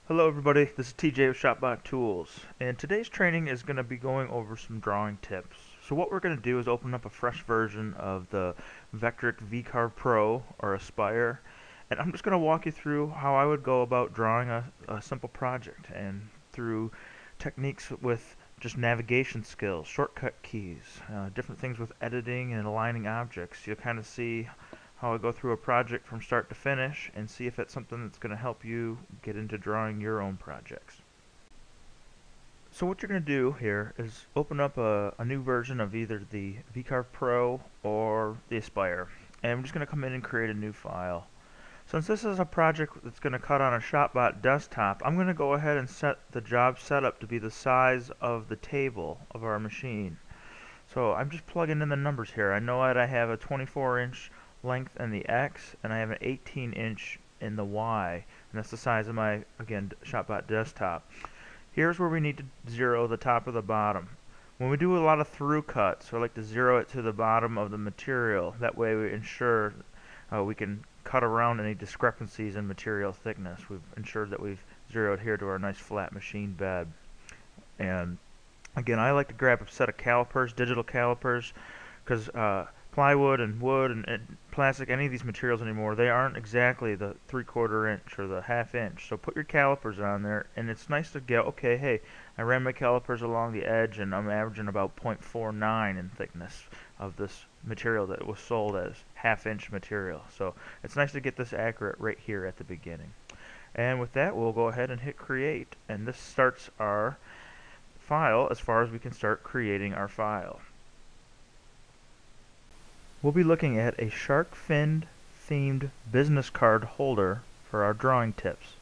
Hello everybody, this is TJ with ShopBot Tools, and today's training is going to be going over some drawing tips. So what we're going to do is open up a fresh version of the Vectric CAD Pro or Aspire, and I'm just going to walk you through how I would go about drawing a simple project, and through techniques with just navigation skills, shortcut keys, different things with editing and aligning objects. You'll kind of see how I go through a project from start to finish and see if it's something that's going to help you get into drawing your own projects. So what you're going to do here is open up a new version of either the VCarve Pro or the Aspire, and I'm just going to come in and create a new file. Since this is a project that's going to cut on a ShopBot desktop, I'm going to go ahead and set the job setup to be the size of the table of our machine. So I'm just plugging in the numbers here. I know that I have a 24-inch length in the X, and I have an 18-inch in the Y, and that's the size of my, again, ShopBot desktop. Here's where we need to zero the top of the bottom. When we do a lot of through cuts, I like to zero it to the bottom of the material. That way we ensure we can cut around any discrepancies in material thickness. We've ensured that we've zeroed here to our nice flat machine bed. And again, I like to grab a set of calipers, digital calipers, because plywood and wood and plastic, any of these materials anymore, they aren't exactly the 3/4 inch or the 1/2 inch. So put your calipers on there, and it's nice to get, okay, hey, I ran my calipers along the edge, and I'm averaging about 0.49 in thickness of this material that was sold as 1/2 inch material. So it's nice to get this accurate right here at the beginning. And with that, we'll go ahead and hit create, and this starts our file as far as we can start creating our file. We'll be looking at a shark fin themed business card holder for our drawing tips.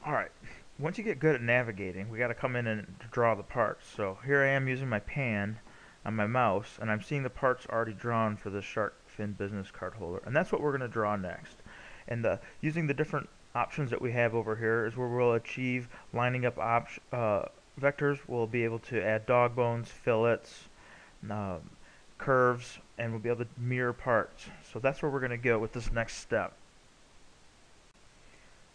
Alright, once you get good at navigating, we got to come in and draw the parts. So here I am using my pan on my mouse, and I'm seeing the parts already drawn for this shark fin business card holder, and that's what we're going to draw next. And using the different options that we have over here is where we'll achieve lining up vectors. We'll be able to add dog bones, fillets, curves, and we'll be able to mirror parts. So that's where we're going to go with this next step.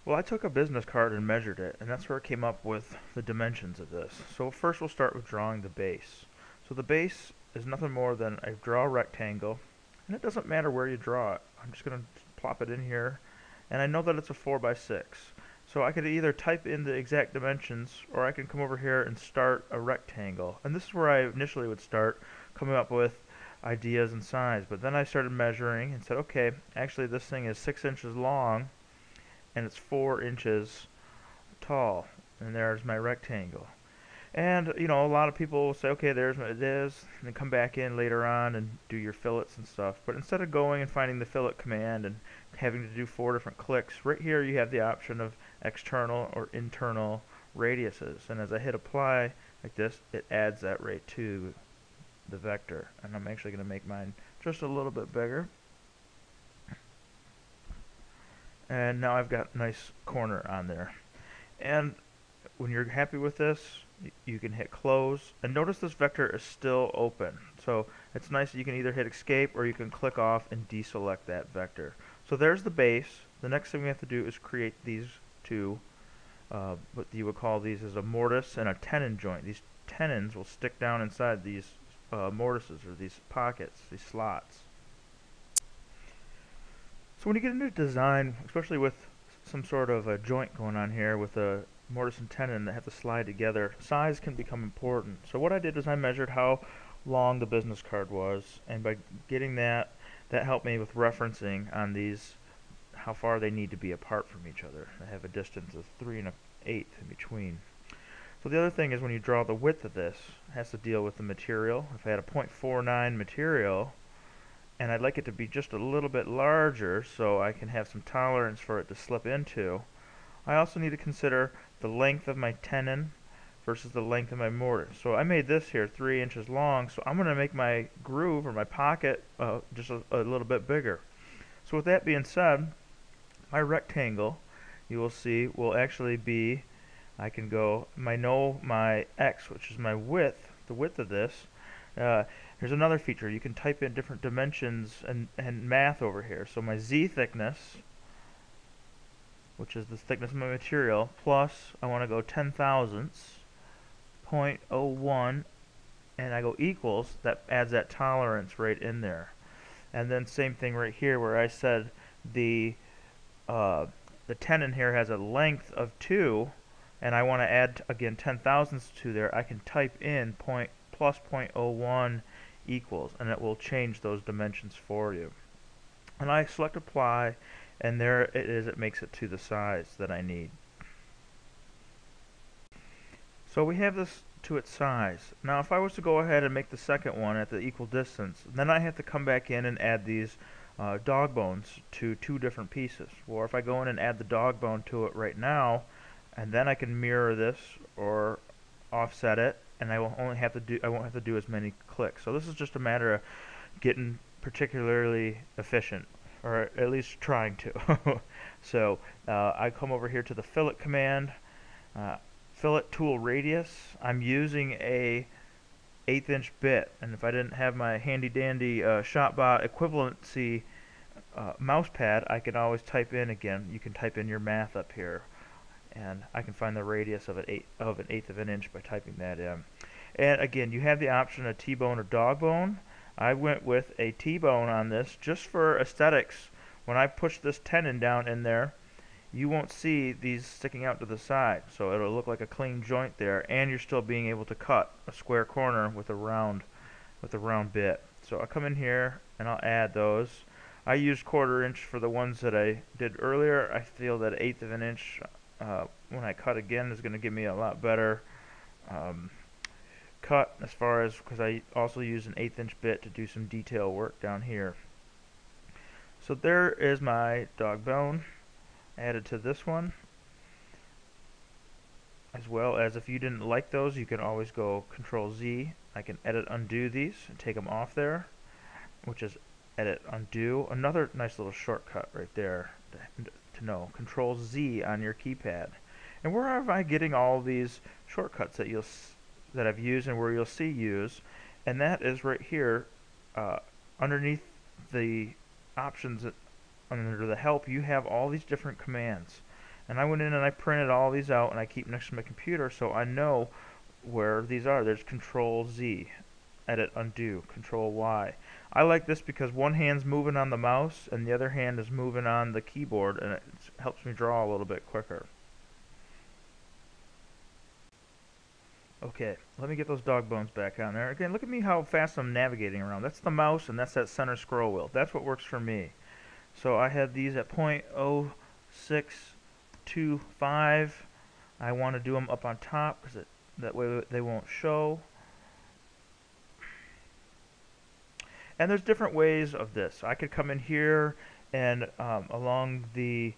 Well, I took a business card and measured it, and that's where I came up with the dimensions of this. So first we'll start with drawing the base. So the base is nothing more than I draw a rectangle, and it doesn't matter where you draw it. I'm just going to plop it in here, and I know that it's a 4x6. So I could either type in the exact dimensions, or I can come over here and start a rectangle. And this is where I initially would start coming up with ideas and size, but then I started measuring and said, okay, actually this thing is 6 inches long and it's 4 inches tall, and there's my rectangle. And you know, a lot of people will say, okay, there's what it is, and then come back in later on and do your fillets and stuff. But instead of going and finding the fillet command and having to do 4 different clicks, right here you have the option of external or internal radiuses, and as I hit apply like this, it adds that right to the vector. And I'm actually going to make mine just a little bit bigger, and now I've got a nice corner on there. And when you're happy with this, you can hit close, and notice this vector is still open. So it's nice that you can either hit escape or you can click off and deselect that vector. So there's the base. The next thing we have to do is create these two, what you would call these is a mortise and a tenon joint. These tenons will stick down inside these mortises, or these pockets, these slots. So when you get into design, especially with some sort of a joint going on here with a mortise and tenon that have to slide together, size can become important. So what I did was I measured how long the business card was, and by getting that helped me with referencing on these how far they need to be apart from each other. I have a distance of 3 1/8 in between. So the other thing is when you draw the width of this, it has to deal with the material. If I had a 0.49 material, and I'd like it to be just a little bit larger so I can have some tolerance for it to slip into, I also need to consider the length of my tenon versus the length of my mortise. So I made this here 3 inches long, so I'm going to make my groove or my pocket just a little bit bigger. So with that being said, my rectangle, you will see, will actually be, I can go, my X, which is my width, the width of this. Here's another feature. You can type in different dimensions and math over here. So my Z thickness which is the thickness of my material, plus I want to go 10 thousandths, 0.01, and I go equals, that adds that tolerance right in there. And then same thing right here where I said the tenon here has a length of 2, and I want to add again 10 thousandths to there. I can type in plus 0.01 equals, and it will change those dimensions for you. And I select apply, and there it is. It makes it to the size that I need. So we have this to its size. Now if I was to go ahead and make the second one at the equal distance, then I have to come back in and add these dog bones to two different pieces. Or if I go in and add the dog bone to it right now, and then I can mirror this or offset it, and I won't have to do as many clicks. So this is just a matter of getting particularly efficient, or at least trying to. So I come over here to the fillet command, fillet tool radius. I'm using a 1/8 inch bit, and if I didn't have my handy dandy ShopBot equivalency mouse pad, I can always type in again. You can type in your math up here, and I can find the radius of an eighth of an inch by typing that in. And again, you have the option of T-bone or dog bone. I went with a T-bone on this just for aesthetics. When I push this tenon down in there, you won't see these sticking out to the side, so it'll look like a clean joint there, and you're still being able to cut a square corner with a round bit. So I'll come in here and I'll add those. I used 1/4 inch for the ones that I did earlier. I feel that 1/8 of an inch when I cut again is going to give me a lot better cut, as far as, because I also use an 1/8 inch bit to do some detail work down here. So there is my dog bone added to this one, as well as if you didn't like those, you can always go Control Z. I can edit undo these and take them off there, which is edit undo. Another nice little shortcut right there to know. Control Z on your keypad. And where am I getting all these shortcuts that I've used and where you'll see use? And that is right here underneath the options. Under the help, you have all these different commands, and I went in and I printed all these out, and I keep next to my computer so I know where these are. There's Control Z, edit undo, Control Y. I like this because one hand's moving on the mouse and the other hand is moving on the keyboard, and it helps me draw a little bit quicker. Okay, let me get those dog bones back on there. Again, look at me how fast I'm navigating around. That's the mouse and that's that center scroll wheel. That's what works for me. So I have these at 0.0625. I want to do them up on top because that way they won't show. And there's different ways of this. I could come in here and along the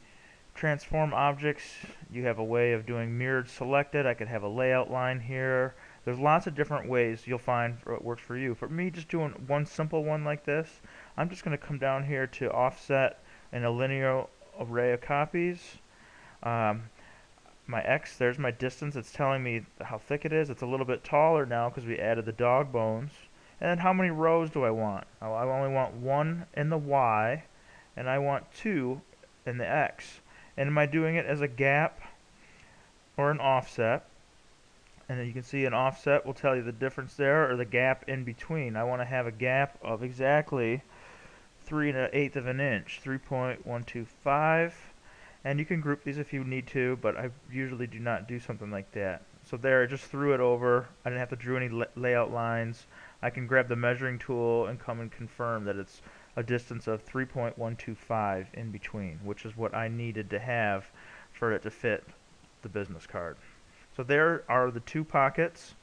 transform objects, you have a way of doing mirrored selected. I could have a layout line here. There's lots of different ways you'll find for what works for you. For me, just doing one simple one like this, I'm just going to come down here to offset in a linear array of copies. My X, there's my distance. It's telling me how thick it is. It's a little bit taller now because we added the dog bones. And then how many rows do I want? Oh, I only want 1 in the Y, and I want 2 in the X. And am I doing it as a gap or an offset? And then you can see an offset will tell you the difference there, or the gap in between. I want to have a gap of exactly 3 1/8 of an inch, 3.125. And you can group these if you need to, but I usually do not do something like that. So there, I just threw it over. I didn't have to draw any layout lines. I can grab the measuring tool and come and confirm that it's a distance of 3.125 in between, which is what I needed to have for it to fit the business card. So there are the two pockets.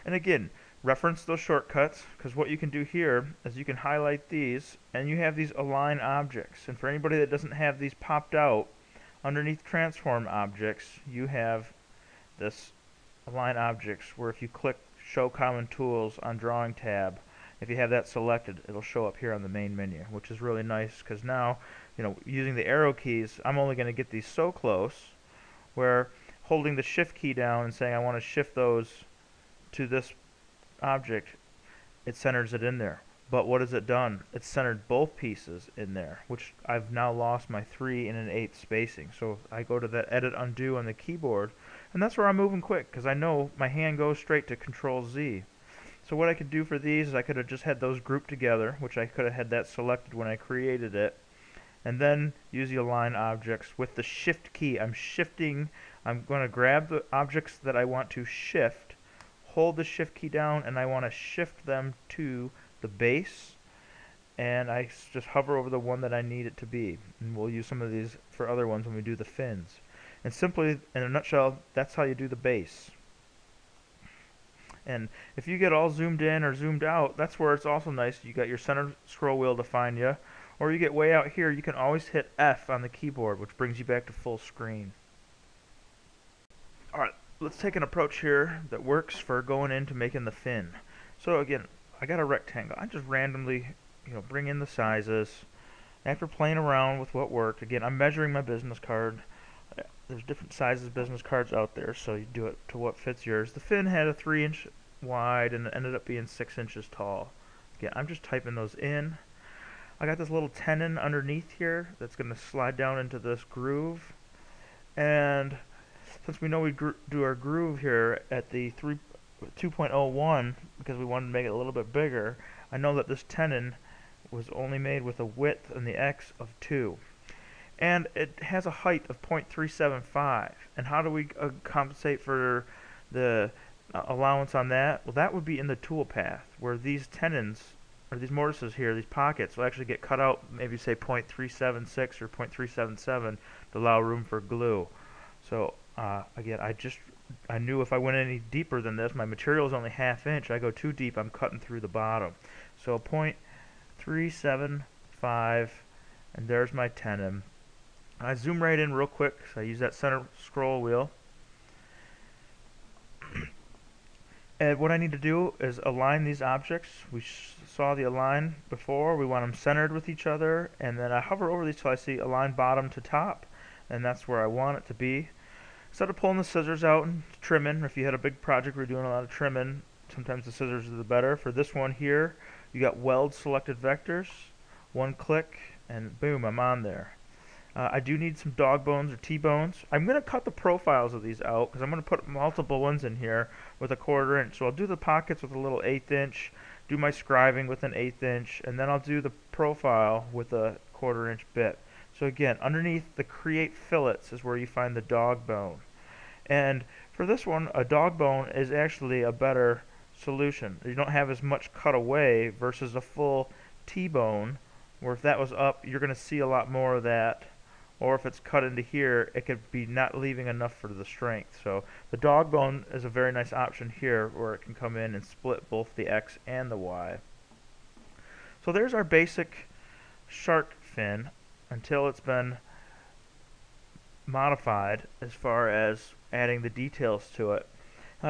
And again, reference those shortcuts, because what you can do here is you can highlight these, and you have these align objects. And for anybody that doesn't have these popped out, underneath transform objects, you have this align objects, where if you click show common tools on drawing tab, if you have that selected, it'll show up here on the main menu, which is really nice because now, using the arrow keys, I'm only going to get these so close, where holding the shift key down and saying I want to shift those to this object, it centers it in there. But what has it done? It's centered both pieces in there, which I've now lost my 3 and an 8 spacing. So I go to that edit undo on the keyboard, and that's where I'm moving quick, because I know my hand goes straight to Control Z. So what I could do for these is I could have just had those grouped together, which I could have had that selected when I created it, and then use the align objects with the shift key. I'm going to grab the objects that I want to shift, hold the shift key down, and I want to shift them to the base, and I just hover over the one that I need it to be. And we'll use some of these for other ones when we do the fins. And simply, in a nutshell, that's how you do the base. And if you get all zoomed in or zoomed out, that's where it's also nice. You got your center scroll wheel to find you. Or you get way out here, you can always hit F on the keyboard, which brings you back to full screen. Alright, let's take an approach here that works for going into making the fin. So again, I got a rectangle. I just randomly, bring in the sizes. After playing around with what worked, again, I'm measuring my business card. There's different sizes of business cards out there, so you do it to what fits yours. The fin had a 3-inch wide and it ended up being 6 inches tall. Again, I'm just typing those in. I got this little tenon underneath here that's going to slide down into this groove. And since we know we do our groove here at the 2.01, because we wanted to make it a little bit bigger, I know that this tenon was only made with a width in the X of 2. And it has a height of 0.375. And how do we compensate for the allowance on that? Well, that would be in the toolpath, where these tenons, or these mortises here, these pockets, will actually get cut out, maybe say 0.376 or 0.377 to allow room for glue. So again, I knew if I went any deeper than this, my material is only 1/2 inch. I go too deep, I'm cutting through the bottom. So 0.375, and there's my tenon. I zoom right in real quick, so I use that center scroll wheel. And what I need to do is align these objects. We saw the align before. We want them centered with each other, and then I hover over these till I see align bottom to top, and that's where I want it to be. Instead of pulling the scissors out and trimming, if you had a big project where you're doing a lot of trimming, sometimes the scissors are the better. For this one here, you got weld selected vectors, one click, and boom, I'm on there. I do need some dog bones or T-bones. I'm going to cut the profiles of these out because I'm going to put multiple ones in here with a 1/4 inch. So I'll do the pockets with a little 1/8 inch, do my scribing with an 1/8 inch, and then I'll do the profile with a 1/4 inch bit. So again, underneath the create fillets is where you find the dog bone. And for this one, a dog bone is actually a better solution. You don't have as much cut away versus a full T-bone, where if that was up, you're going to see a lot more of that. Or if it's cut into here, it could be not leaving enough for the strength. So the dog bone is a very nice option here, where it can come in and split both the X and the Y. So there's our basic shark fin until it's been modified as far as adding the details to it.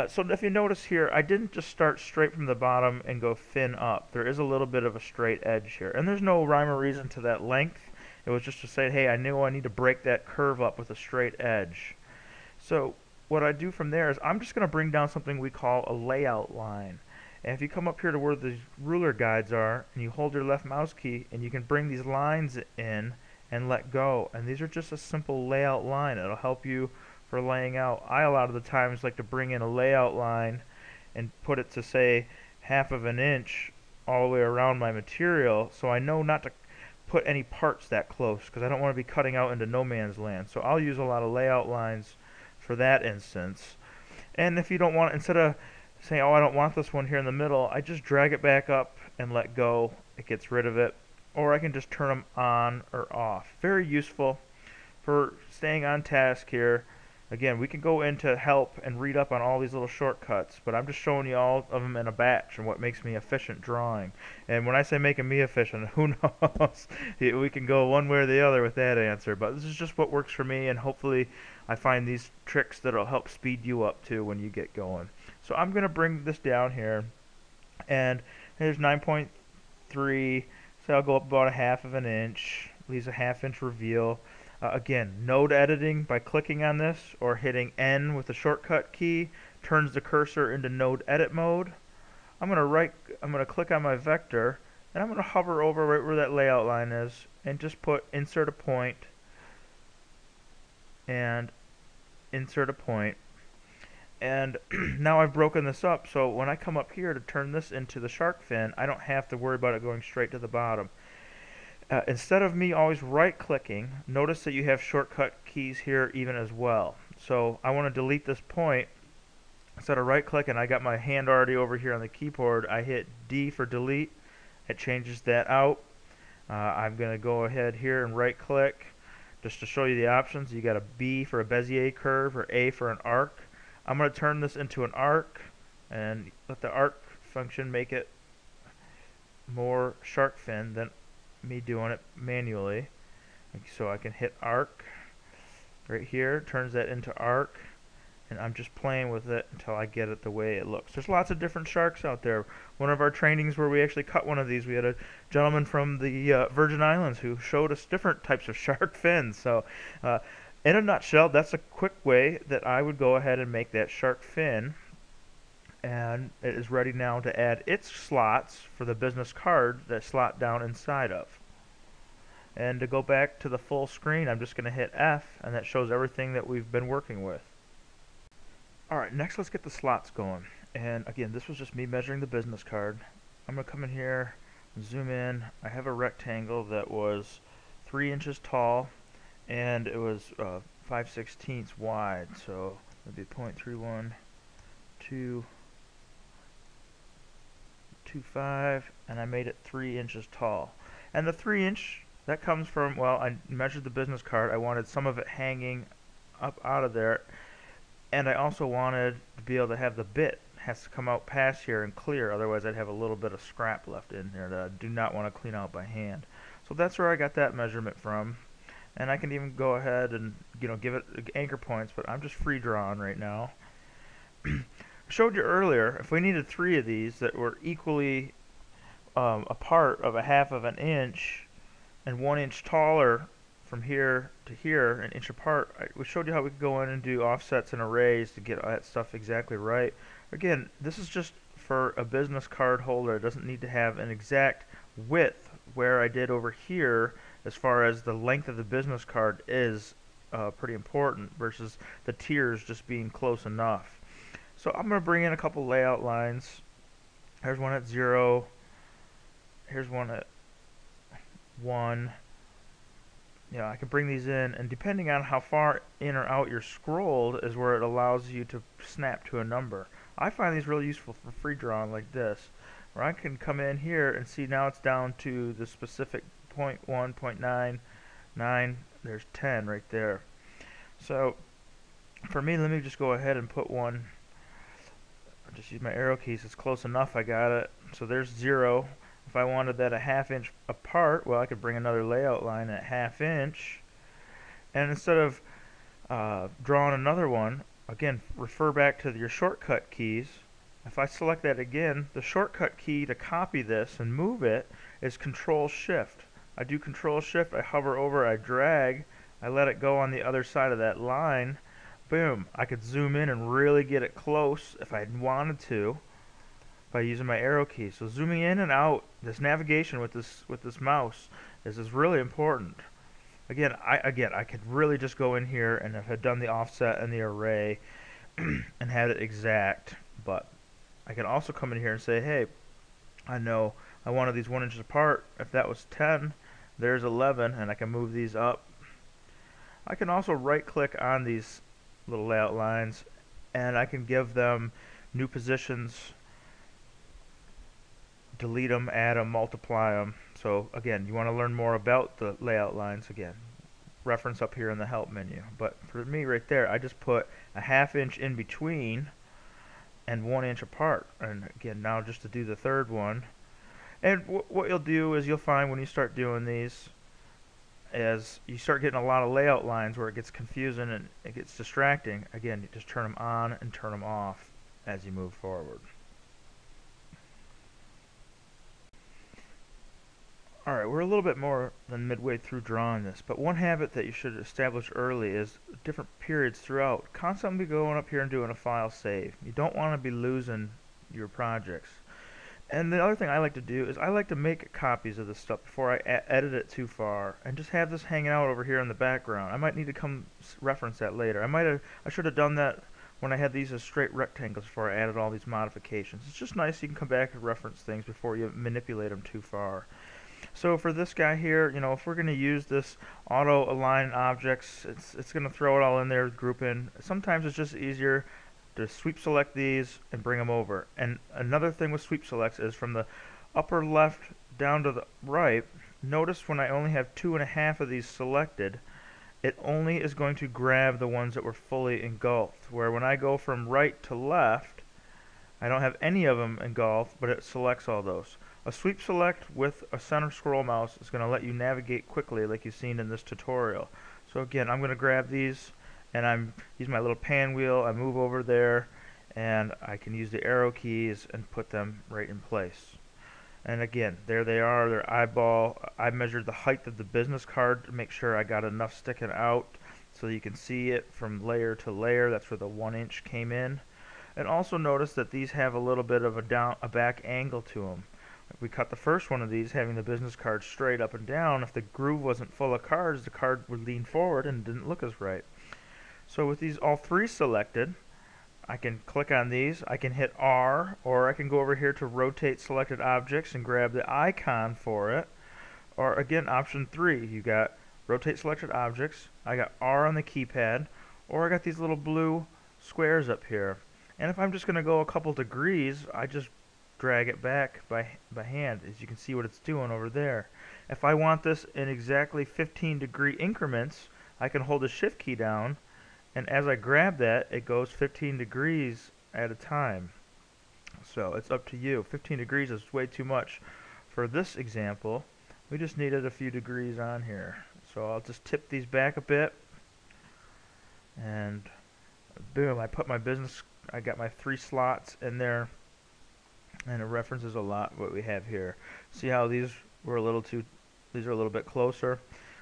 So if you notice here, I didn't just start straight from the bottom and go fin up. There is a little bit of a straight edge here. And there's no rhyme or reason to that length. It was just to say, hey, I knew I need to break that curve up with a straight edge. So what I do from there is I'm just going to bring down something we call a layout line. And if you come up here to where the ruler guides are, and you hold your left mouse key, and you can bring these lines in and let go. And these are just a simple layout line. It'll help you for laying out. I, a lot of the times, like to bring in a layout line and put it to, say, 1/2 inch all the way around my material, so I know not to put any parts that close, because I don't want to be cutting out into no man's land. So I'll use a lot of layout lines for that instance. And if you don't want, instead of saying, oh, I don't want this one here in the middle, I just drag it back up and let go. It gets rid of it. Or I can just turn them on or off. Very useful for staying on task here. Again, we can go into help and read up on all these little shortcuts, but I'm just showing you all of them in a batch and what makes me efficient drawing. And when I say making me efficient, who knows? We can go one way or the other with that answer, but this is just what works for me, and hopefully I find these tricks that will help speed you up too when you get going. So I'm going to bring this down here, and here's 9.3, so I'll go up about 1/2 inch, leaves a 1/2 inch reveal. Again, node editing by clicking on this or hitting N with the shortcut key turns the cursor into node edit mode. I'm going to click on my vector And I'm going to hover over right where that layout line is and just put insert a point and insert a point. And now I've broken this up, so when I come up here to turn this into the shark fin, I don't have to worry about it going straight to the bottom. Instead of me always right clicking, notice that you have shortcut keys here even as well. So I want to delete this point. Instead of right clicking, I got my hand already over here on the keyboard. I hit D for delete. It changes that out. I'm going to go ahead here and right click just to show you the options. You got a B for a Bezier curve or A for an arc. I'm going to turn this into an arc and let the arc function make it more shark fin than me doing it manually. So I can hit arc right here, turns that into arc, and I'm just playing with it until I get it the way it looks. There's lots of different sharks out there. One of our trainings where we actually cut one of these, we had a gentleman from the Virgin Islands who showed us different types of shark fins. So in a nutshell, that's a quick way that I would go ahead and make that shark fin, and it is ready now to add its slots for the business card that slot down inside of. And to go back to the full screen, I'm just going to hit F, and that shows everything that we've been working with. Alright, next let's get the slots going. And again, this was just me measuring the business card. I'm going to come in here, zoom in. I have a rectangle that was 3 inches tall, and it was 5/16 wide, so that'd be 0.31225, and I made it 3 inches tall. And the 3 inch, that comes from, well, I measured the business card. I wanted some of it hanging up out of there, and I also wanted to be able to have the bit has to come out past here and clear, otherwise I'd have a little bit of scrap left in there that I do not want to clean out by hand. So that's where I got that measurement from. And I can even go ahead and give it anchor points, but I'm just free drawing right now. I showed you earlier, if we needed 3 of these that were equally apart of a half of an inch and 1 inch taller from here to here, an inch apart, we showed you how we could go in and do offsets and arrays to get that stuff exactly right. Again, this is just for a business card holder. It doesn't need to have an exact width where I did over here as far as the length of the business card is pretty important versus the tiers just being close enough. So I'm going to bring in a couple layout lines. Here's one at 0. Here's one at 1. I can bring these in, and depending on how far in or out you're scrolled is where it allows you to snap to a number. I find these really useful for free drawing like this, where I can come in here and see now it's down to the specific 0.1, 0.99, there's 10 right there. So for me, let me just go ahead and put one. I'll just use my arrow keys. It's close enough. I got it. So there's 0. If I wanted that a ½ inch apart, well, I could bring another layout line at ½ inch. And instead of drawing another one, again, refer back to your shortcut keys. If I select that again, the shortcut key to copy this and move it is Control-Shift. I do Control-Shift, I hover over, I drag, I let it go on the other side of that line. Boom, I could zoom in and really get it close if I wanted to by using my arrow key. So zooming in and out, this navigation with this mouse is really important. Again, I could really just go in here and if I had done the offset and the array and had it exact, but I can also come in here and say, hey, I know I wanted these 1 inch apart. If that was 10, there's 11, and I can move these up. I can also right click on these little layout lines and I can give them new positions, delete them, add them, multiply them. So again, you want to learn more about the layout lines, again, reference up here in the help menu. But for me right there, I just put a ½ inch in between and 1 inch apart. And again, now just to do the third one. And what you'll do is you'll find when you start doing these, as you start getting a lot of layout lines where it gets confusing and it gets distracting, again, you just turn them on and turn them off as you move forward. Alright, we're a little bit more than midway through drawing this, but one habit that you should establish early is different periods throughout. Constantly going up here and doing a file save. You don't want to be losing your projects. And the other thing I like to do is I like to make copies of this stuff before I edit it too far, and just have this hanging out over here in the background. I might need to come reference that later. I should have done that when I had these as straight rectangles before I added all these modifications. It's just nice you can come back and reference things before you manipulate them too far. So for this guy here, you know, if we're going to use this auto align objects, it's going to throw it all in there, group in. Sometimes it's just easier to sweep select these and bring them over. And another thing with sweep selects is from the upper left down to the right, notice when I only have 2.5 of these selected, it only is going to grab the ones that were fully engulfed. Where when I go from right to left, I don't have any of them engulfed, but it selects all those. A sweep select with a center scroll mouse is going to let you navigate quickly like you've seen in this tutorial. So again, I'm going to grab these and I'm use my little pan wheel, I move over there, and I can use the arrow keys and put them right in place. And again, there they are, they're eyeball. I measured the height of the business card to make sure I got enough sticking out so you can see it from layer to layer. That's where the 1 inch came in. And also notice that these have a little bit of a back angle to them. If we cut the first one of these, having the business card straight up and down, if the groove wasn't full of cards, the card would lean forward and didn't look as right. So with these all three selected, I can click on these, I can hit R, or I can go over here to rotate selected objects and grab the icon for it. Or again, option 3, you got rotate selected objects, I got R on the keypad, or I got these little blue squares up here. And if I'm just going to go a couple degrees, I just drag it back by hand, as you can see what it's doing over there. If I want this in exactly 15-degree increments, I can hold the shift key down, and as I grab that, it goes 15 degrees at a time. So it's up to you. 15 degrees is way too much. For this example, we just needed a few degrees on here. So I'll just tip these back a bit, and boom, I put my business, I got my 3 slots in there, and it references a lot what we have here. See how these were a little too, these are a little bit closer.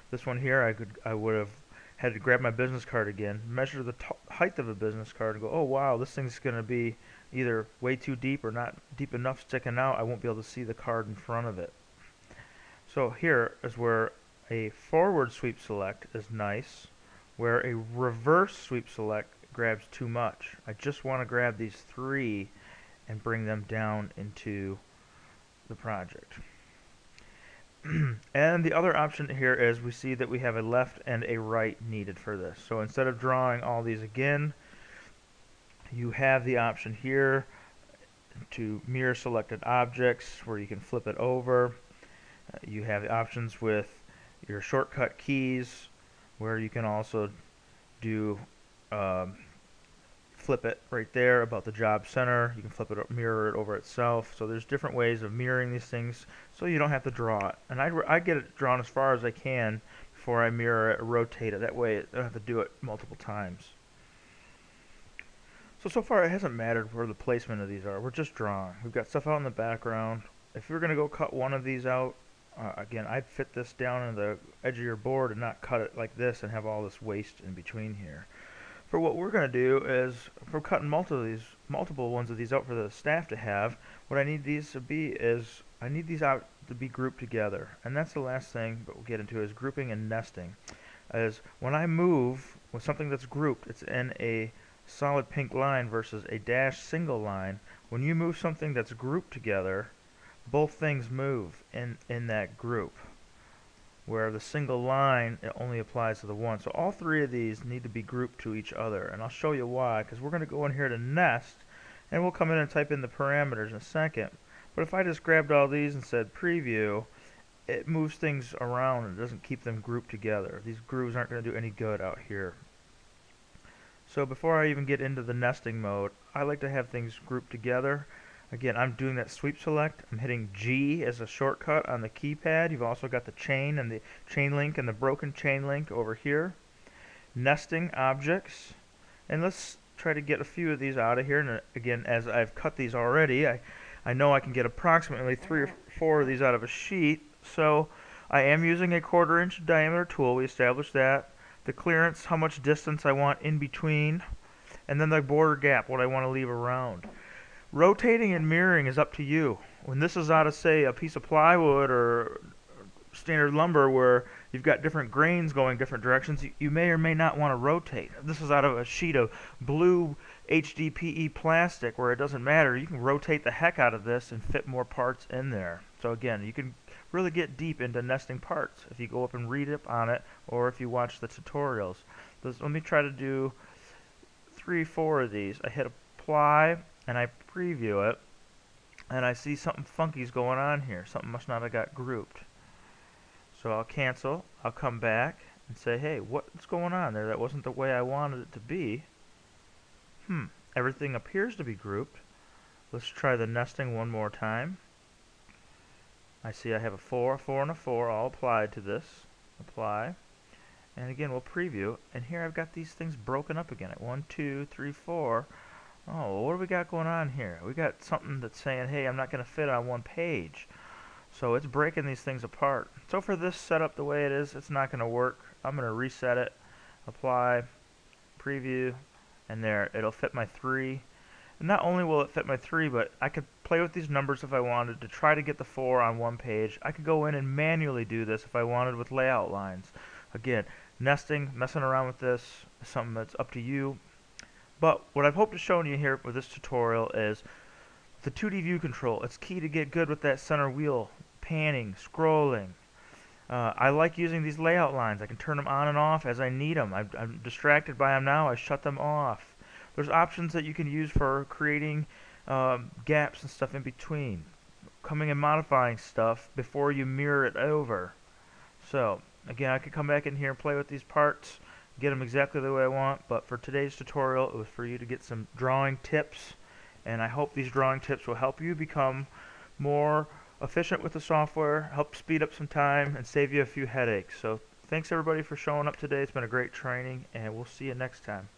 This one here, I would have had to grab my business card again, measure the height of a business card, and go, oh wow, this thing's going to be either way too deep or not deep enough sticking out. I won't be able to see the card in front of it. So here is where a forward sweep select is nice, where a reverse sweep select grabs too much. I just want to grab these 3 and bring them down into the project. And the other option here is we see that we have a left and a right needed for this. So instead of drawing all these again, you have the option here to mirror selected objects where you can flip it over. You have the options with your shortcut keys where you can also do flip it right there about the job center. You can flip it, mirror it over itself. So there's different ways of mirroring these things so you don't have to draw it. And I get it drawn as far as I can before I mirror it or rotate it. That way I don't have to do it multiple times. So far it hasn't mattered where the placement of these are. We're just drawing. We've got stuff out in the background. If you're going to go cut one of these out, again, I'd fit this down in the edge of your board and not cut it like this and have all this waste in between here. For what we're going to do is, if we're cutting multiple ones of these out for the staff to have, what I need these to be is, I need these out to be grouped together. And that's the last thing that we'll get into is grouping and nesting. As when I move with something that's grouped, it's in a solid pink line versus a dashed single line. When you move something that's grouped together, both things move in that group. Where the single line, it only applies to the one. So all 3 of these need to be grouped to each other. And I'll show you why, because we're going to go in here to nest, and we'll come in and type in the parameters in a second. But if I just grabbed all these and said preview, it moves things around and doesn't keep them grouped together. These grooves aren't going to do any good out here. So before I even get into the nesting mode, I like to have things grouped together. Again, I'm doing that sweep select. I'm hitting G as a shortcut on the keypad. You've also got the chain and the chain link and the broken chain link over here. Nesting objects. And let's try to get a few of these out of here. And again, as I've cut these already, I know I can get approximately 3 or 4 of these out of a sheet. So I am using a 1/4 inch diameter tool. We established that. The clearance, how much distance I want in between. And then the border gap, what I want to leave around. Rotating and mirroring is up to you. When this is out of, say, a piece of plywood or standard lumber where you've got different grains going different directions, you may or may not want to rotate. If this is out of a sheet of blue HDPE plastic where it doesn't matter, you can rotate the heck out of this and fit more parts in there. So again, you can really get deep into nesting parts if you go up and read up on it, or if you watch the tutorials. Let me try to do 3-4 of these. I hit apply and I preview it, and I see something funky's going on here. Something must not have got grouped. So I'll cancel, I'll come back and say, hey, what's going on there? That wasn't the way I wanted it to be. Everything appears to be grouped. Let's try the nesting one more time. I see I have a 4, a 4, and a 4 all applied to this. Apply. And again, we'll preview. And here I've got these things broken up again at 1, 2, 3, 4. Oh, what do we got going on here? We got something that's saying, hey, I'm not going to fit on one page. So it's breaking these things apart. So for this setup the way it is, it's not going to work. I'm going to reset it, apply, preview, and there, it'll fit my 3. And not only will it fit my 3, but I could play with these numbers if I wanted to try to get the 4 on one page. I could go in and manually do this if I wanted with layout lines. Again, nesting, messing around with this is something that's up to you. But what I've hoped to show you here with this tutorial is the 2D view control. It's key to get good with that center wheel, panning, scrolling. I like using these layout lines. I can turn them on and off as I need them. I'm distracted by them now. I shut them off. There's options that you can use for creating gaps and stuff in between. Coming and modifying stuff before you mirror it over. So, again, I could come back in here and play with these parts, get them exactly the way I want, but for today's tutorial, it was for you to get some drawing tips, and I hope these drawing tips will help you become more efficient with the software, help speed up some time, and save you a few headaches. So thanks everybody for showing up today. It's been a great training, and we'll see you next time.